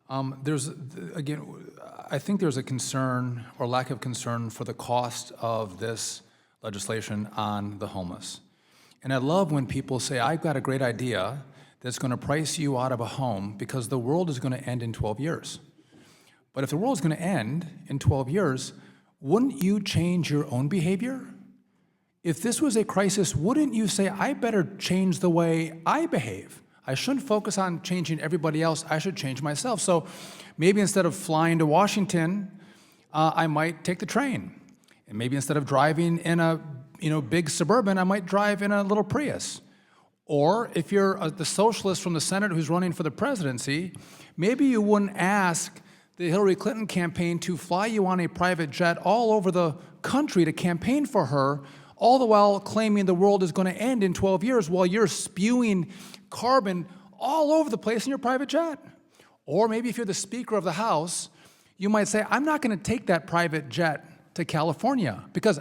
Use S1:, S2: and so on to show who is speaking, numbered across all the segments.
S1: Again, I think there's a concern or lack of concern for the cost of this legislation on the homeless. And I love when people say, I've got a great idea that's going to price you out of a home because the world is going to end in 12 years. But if the world is going to end in 12 years, wouldn't you change your own behavior? If this was a crisis, wouldn't you say, I better change the way I behave? I shouldn't focus on changing everybody else, I should change myself. So maybe instead of flying to Washington, I might take the train. And maybe instead of driving in a big Suburban, I might drive in a little Prius. Or if you're the socialist from the Senate who's running for the presidency, maybe you wouldn't ask the Hillary Clinton campaign to fly you on a private jet all over the country to campaign for her, all the while claiming the world is going to end in 12 years while you're spewing carbon all over the place in your private jet. Or maybe if you're the Speaker of the House, you might say, I'm not going to take that private jet to California because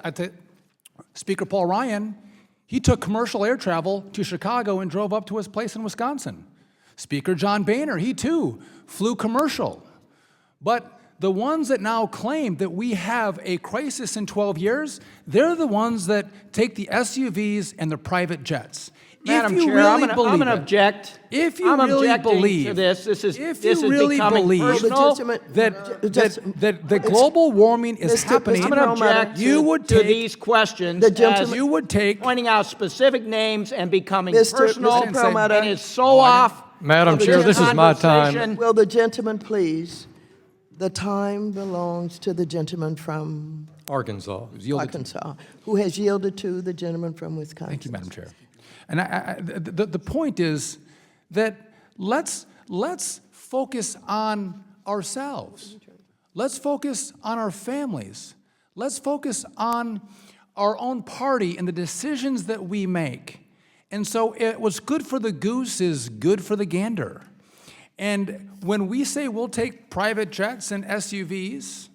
S1: Speaker Paul Ryan, he took commercial air travel to Chicago and drove up to his place in Wisconsin. Speaker John Boehner, he too flew commercial. But the ones that now claim that we have a crisis in 12 years, they're the ones that take the SUVs and the private jets.
S2: Madam Chair, I'm going to object.
S1: If you really believe
S2: to this is
S1: really
S2: becoming
S1: believe
S2: personal.
S1: that global warming is happening,
S2: I'm going to object
S1: you would
S2: to
S1: take
S2: these questions as
S1: you would take
S2: pointing out specific names and becoming
S3: Mr.
S2: personal,
S3: Perlmutter.
S2: and it's so off.
S4: Madam Chair, this is my time.
S3: Will the gentleman please? The time belongs to the gentleman from
S4: Arkansas.
S3: Arkansas, who has yielded to the gentleman from Wisconsin.
S1: Thank you, Madam Chair. And the point is that let's focus on ourselves. Let's focus on our families. Let's focus on our own party and the decisions that we make. And so what's good for the goose is good for the gander. And when we say we'll take private jets and SUVs,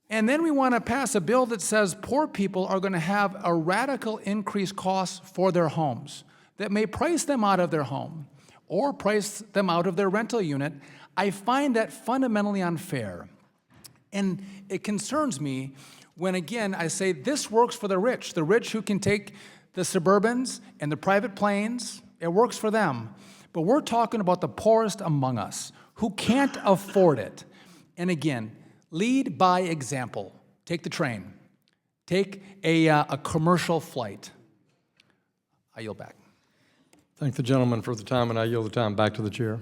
S1: and then we want to pass a bill that says poor people are going to have a radical increased cost for their homes that may price them out of their home or price them out of their rental unit, I find that fundamentally unfair. And it concerns me when, again, I say this works for the rich who can take the Suburbans and the private planes, it works for them. But we're talking about the poorest among us who can't afford it. And again, lead by example. Take the train. Take a commercial flight. I yield back.
S4: Thank the gentleman for the time, and I yield the time back to the chair.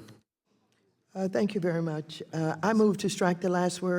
S3: Thank you very much. I move to strike the last word.